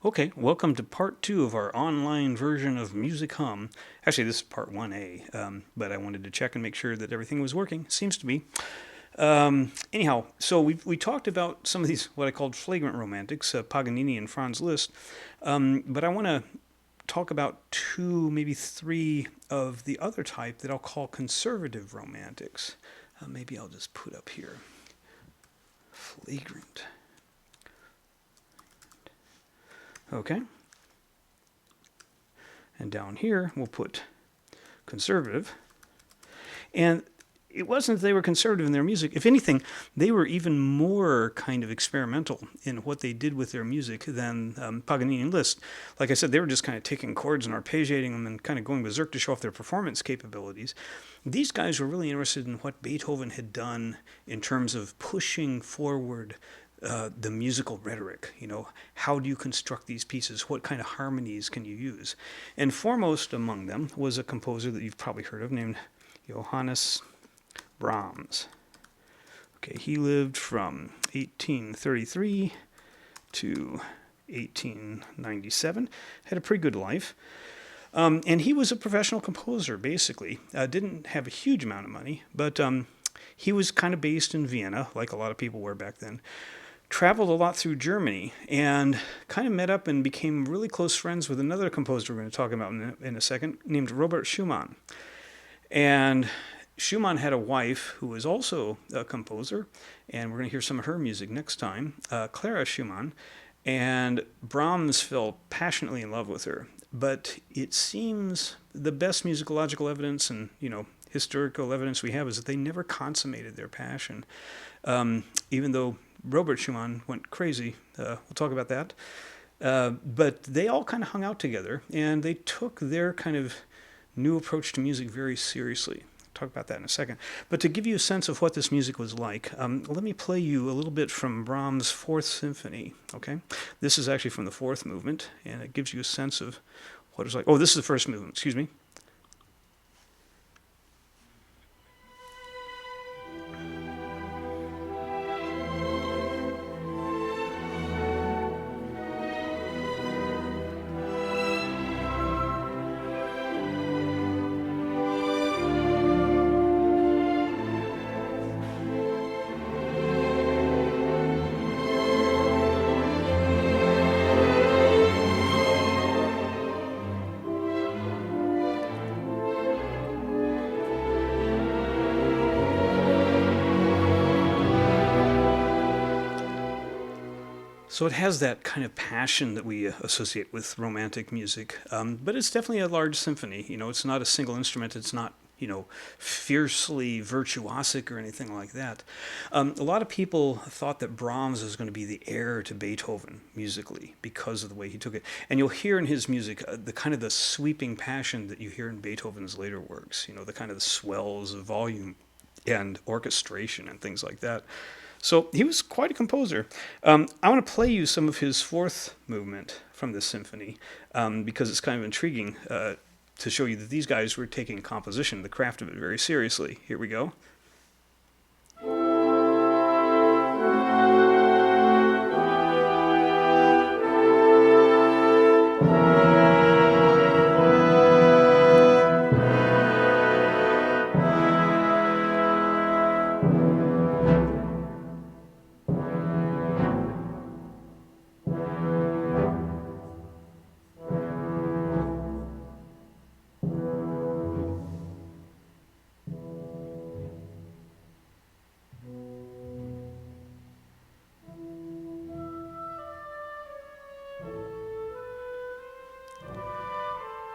Okay, welcome to part two of our online version of Music Hum. Actually, this is part 1A, but I wanted to check and make sure that everything was working. Seems to be. Anyhow, so we talked about some of these, what I called flagrant romantics, Paganini and Franz Liszt, but I want to talk about two, maybe three of the other type that I'll call conservative romantics. Maybe I'll just put up here flagrant. Okay. And down here, we'll put conservative. And it wasn't that they were conservative in their music. If anything, they were even more kind of experimental in what they did with their music than Paganini and Liszt. Like I said, they were just kind of taking chords and arpeggiating them and kind of going berserk to show off their performance capabilities. These guys were really interested in what Beethoven had done in terms of pushing forward the musical rhetoric. How do you construct these pieces? What kind of harmonies can you use? And foremost among them was a composer that you've probably heard of named Johannes Brahms. Okay, he lived from 1833 to 1897, had a pretty good life. And he was a professional composer, basically. Didn't have a huge amount of money, but he was kind of based in Vienna, like a lot of people were back then. Traveled a lot through Germany and kind of met up and became really close friends with another composer we're going to talk about in a second, named Robert Schumann. And Schumann had a wife who was also a composer, and we're going to hear some of her music next time, Clara Schumann. And Brahms fell passionately in love with her. But it seems the best musicological evidence and, historical evidence we have is that they never consummated their passion. Even though Robert Schumann went crazy. We'll talk about that. But they all kind of hung out together, and they took their kind of new approach to music very seriously. I'll talk about that in a second. But to give you a sense of what this music was like, let me play you a little bit from Brahms' Fourth Symphony. Okay, this is actually from the fourth movement, and it gives you a sense of what it's like. Oh, this is the first movement. Excuse me. So it has that kind of passion that we associate with romantic music, but it's definitely a large symphony. It's not a single instrument. It's not, fiercely virtuosic or anything like that. A lot of people thought that Brahms was going to be the heir to Beethoven musically because of the way he took it. And you'll hear in his music the kind of the sweeping passion that you hear in Beethoven's later works. The kind of the swells of volume and orchestration and things like that. So he was quite a composer. I want to play you some of his fourth movement from this symphony because it's kind of intriguing to show you that these guys were taking composition, the craft of it, very seriously. Here we go.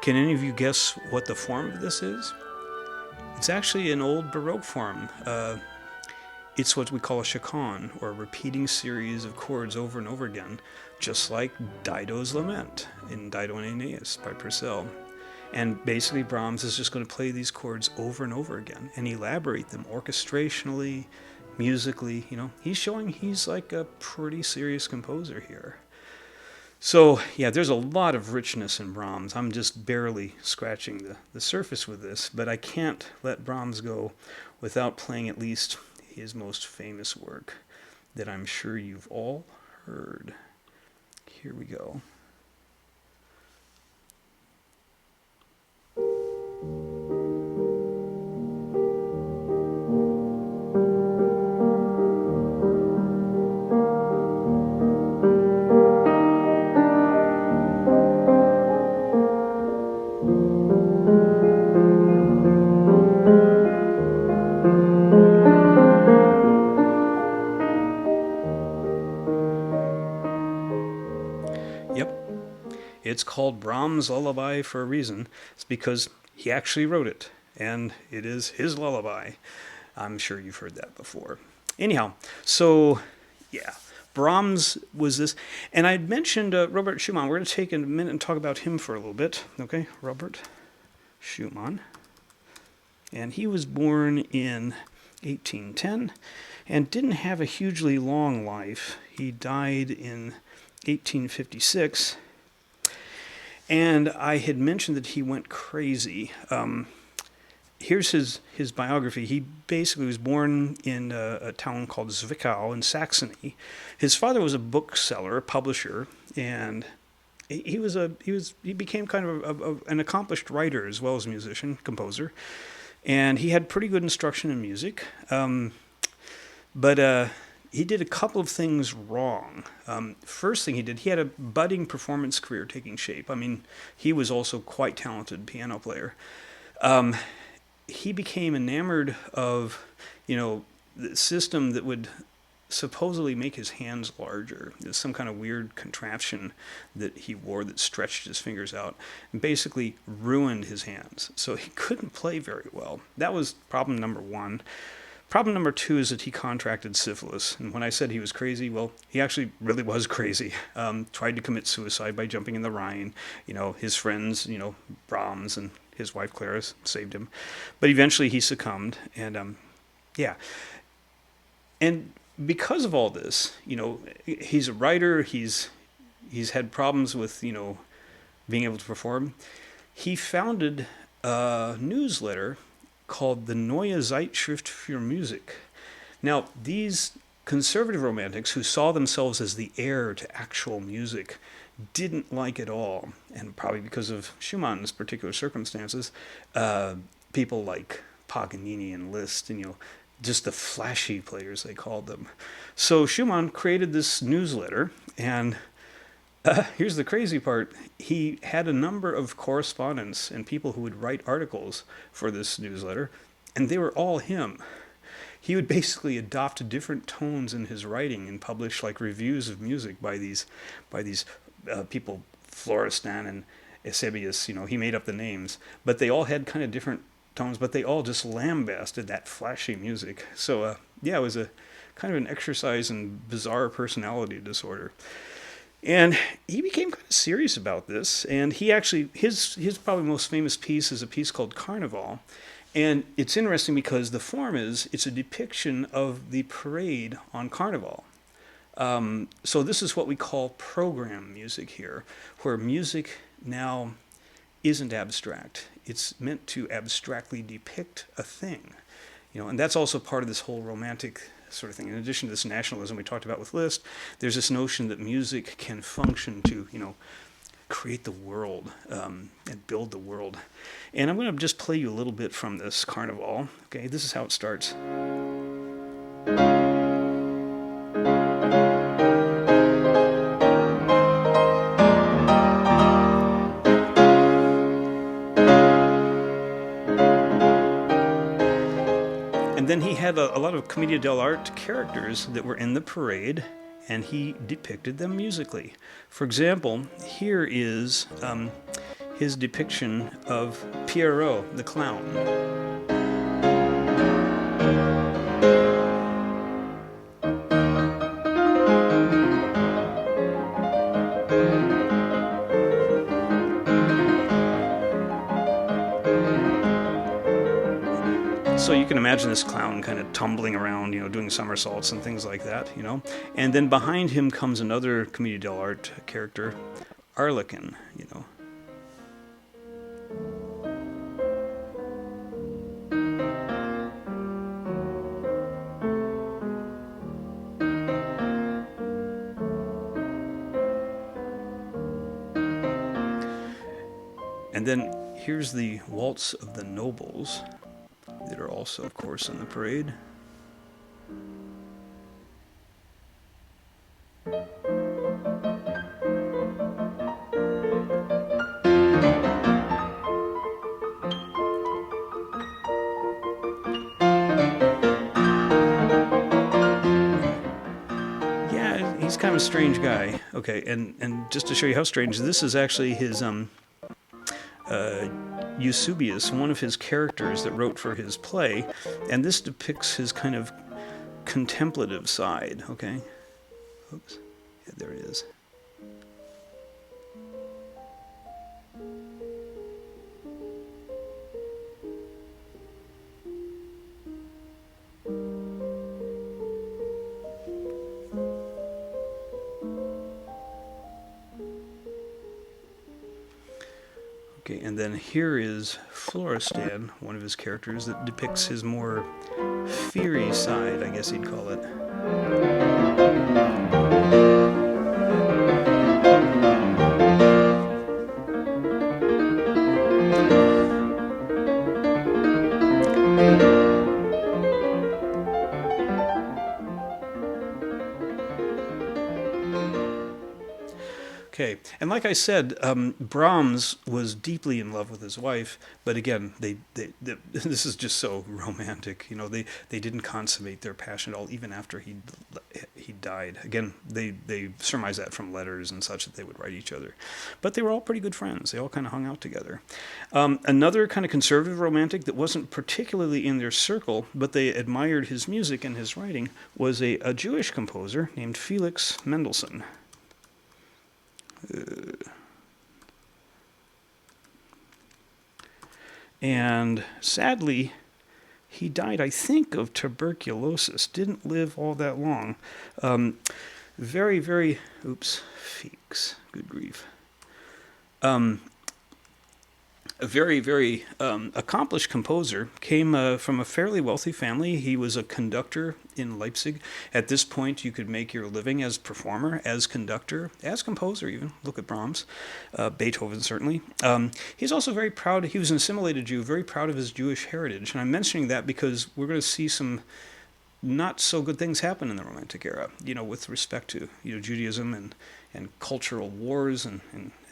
Can any of you guess what the form of this is? It's actually an old Baroque form. It's what we call a chaconne, or a repeating series of chords over and over again, just like Dido's Lament in Dido and Aeneas by Purcell. And basically, Brahms is just going to play these chords over and over again and elaborate them orchestrationally, musically. He's showing he's like a pretty serious composer here. So, yeah, there's a lot of richness in Brahms. I'm just barely scratching the surface with this, but I can't let Brahms go without playing at least his most famous work that I'm sure you've all heard. Here we go. Yep. It's called Brahms' Lullaby for a reason. It's because he actually wrote it, and it is his lullaby. I'm sure you've heard that before. Anyhow, so yeah, Brahms was this, and I'd mentioned Robert Schumann. We're going to take a minute and talk about him for a little bit. Okay, Robert Schumann, and he was born in 1810 and didn't have a hugely long life. He died in 1856. And I had mentioned that he went crazy. Here's his biography. He basically was born in a town called Zwickau in Saxony. His father was a bookseller, a publisher, and he became kind of an accomplished writer as well as musician, composer, and he had pretty good instruction in music. But he did a couple of things wrong. First thing he did, he had a budding performance career taking shape. I mean, he was also quite talented piano player. He became enamored of, the system that would supposedly make his hands larger. There's some kind of weird contraption that he wore that stretched his fingers out and basically ruined his hands. So he couldn't play very well. That was problem number one. Problem number two is that he contracted syphilis. And when I said he was crazy, well, he actually really was crazy. Tried to commit suicide by jumping in the Rhine. His friends, Brahms and his wife Clara saved him. But eventually he succumbed. And yeah. And because of all this, he's a writer. He's had problems with, being able to perform. He founded a newsletter called the Neue Zeitschrift für Musik. Now, these conservative romantics who saw themselves as the heir to actual music didn't like it all, and probably because of Schumann's particular circumstances, people like Paganini and Liszt, and just the flashy players they called them. So Schumann created this newsletter, and here's the crazy part. He had a number of correspondents and people who would write articles for this newsletter, and they were all him. He would basically adopt different tones in his writing and publish like reviews of music by these people, Florestan and Eusebius. He made up the names, but they all had kind of different tones, but they all just lambasted that flashy music. So it was a kind of an exercise in bizarre personality disorder. And he became kind of serious about this, and he actually, his probably most famous piece is a piece called Carnival, and it's interesting because the form it's a depiction of the parade on Carnival. So this is what we call program music here, where music now isn't abstract. It's meant to abstractly depict a thing, and that's also part of this whole romantic sort of thing. In addition to this nationalism we talked about with Liszt, there's this notion that music can function to, create the world and build the world. And I'm going to just play you a little bit from this Carnival. Okay, this is how it starts. Then he had a lot of Commedia dell'arte characters that were in the parade, and he depicted them musically. For example, here is his depiction of Pierrot, the clown. So you can imagine this clown kind of tumbling around, doing somersaults and things like that, And then behind him comes another Commedia dell'arte character, Arlequin, And then here's the Waltz of the Nobles, that are also, of course, in the parade. Yeah, he's kind of a strange guy. Okay, and just to show you how strange, this is actually his Eusebius, one of his characters that wrote for his play, and this depicts his kind of contemplative side. Okay, oops, yeah, there it is. Okay, and then here is Florestan, one of his characters that depicts his more fiery side, I guess you'd call it. Okay, and like I said, Brahms was deeply in love with his wife, but again, this is just so romantic. You know, they didn't consummate their passion at all, even after he died. Again, they surmise that from letters and such that they would write each other, but they were all pretty good friends. They all kind of hung out together. Another kind of conservative romantic that wasn't particularly in their circle, but they admired his music and his writing, was a Jewish composer named Felix Mendelssohn. And sadly, he died, I think, of tuberculosis. Didn't live all that long. Very, very, oops, feeks, good grief. A very, very accomplished composer, came from a fairly wealthy family. He was a conductor in Leipzig. At this point, you could make your living as performer, as conductor, as composer even. Look at Brahms, Beethoven certainly. He's also very proud, he was an assimilated Jew, very proud of his Jewish heritage. And I'm mentioning that because we're going to see some not so good things happen in the Romantic era, you know, with respect to, you know, Judaism and cultural wars and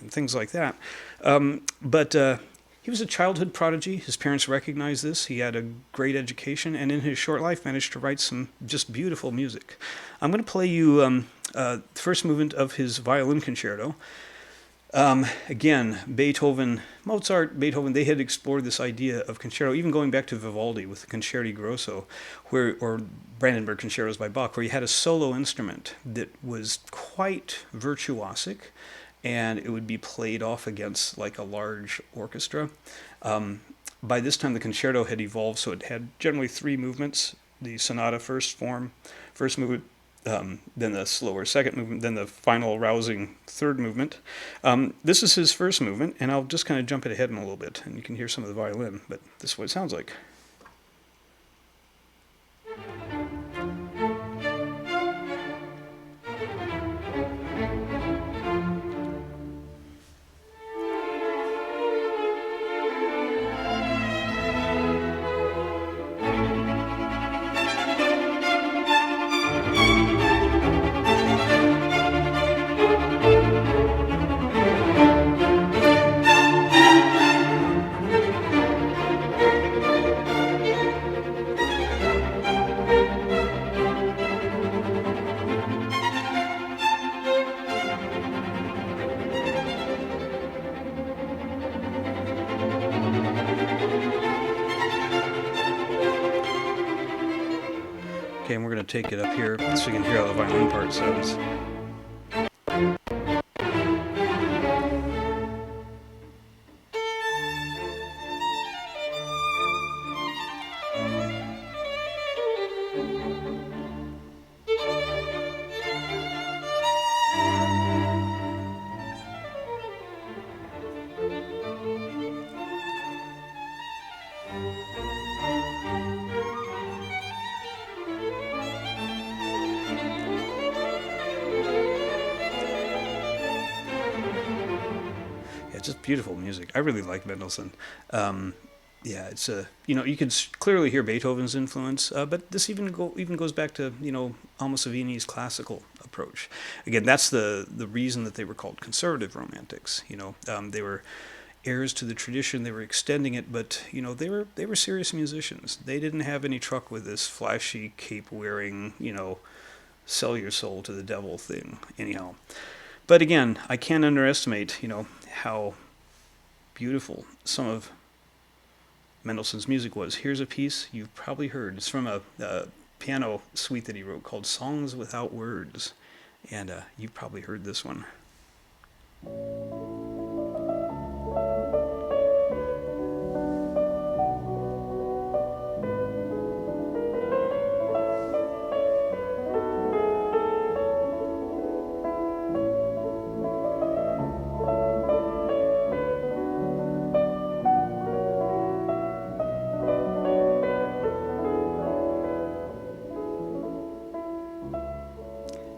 things like that. But he was a childhood prodigy. His parents recognized this. He had a great education, and in his short life managed to write some just beautiful music. I'm going to play you the first movement of his violin concerto. Again, Beethoven, Mozart, Beethoven, they had explored this idea of concerto, even going back to Vivaldi with the Concerti Grosso, or Brandenburg concertos by Bach, where you had a solo instrument that was quite virtuosic, and it would be played off against like a large orchestra. By this time, the concerto had evolved, so it had generally three movements: the sonata first movement, then the slower second movement, then the final rousing third movement. This is his first movement, and I'll just kind of jump it ahead in a little bit, and you can hear some of the violin, but this is what it sounds like. Okay, and we're going to take it up here so you can hear how the violin part sounds. Just beautiful music. I really like Mendelssohn. Yeah, it's a, you know, you could clearly hear Beethoven's influence, but this even goes back to, you know, Alma Savini's classical approach. Again, that's the reason that they were called conservative romantics. You know, they were heirs to the tradition. They were extending it, but you know, they were serious musicians. They didn't have any truck with this flashy cape wearing, you know, sell your soul to the devil thing. Anyhow. But again, I can't underestimate, how beautiful some of Mendelssohn's music was. Here's a piece you've probably heard. It's from a piano suite that he wrote called Songs Without Words. And you've probably heard this one.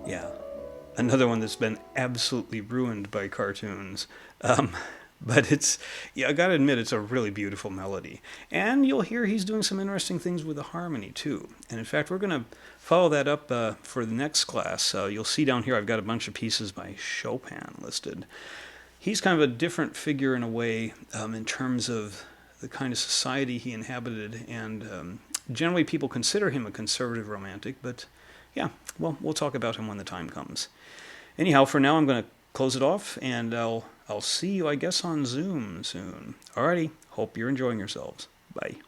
Yeah, another one that's been absolutely ruined by cartoons. Um, but yeah, I gotta admit, it's a really beautiful melody. And you'll hear he's doing some interesting things with the harmony, too. And in fact, we're gonna follow that up for the next class. You'll see down here I've got a bunch of pieces by Chopin listed. He's kind of a different figure in a way in terms of the kind of society he inhabited. And generally, people consider him a conservative romantic, but yeah, well, we'll talk about him when the time comes. Anyhow, for now, I'm going to close it off, and I'll see you, I guess, on Zoom soon. Alrighty, hope you're enjoying yourselves. Bye.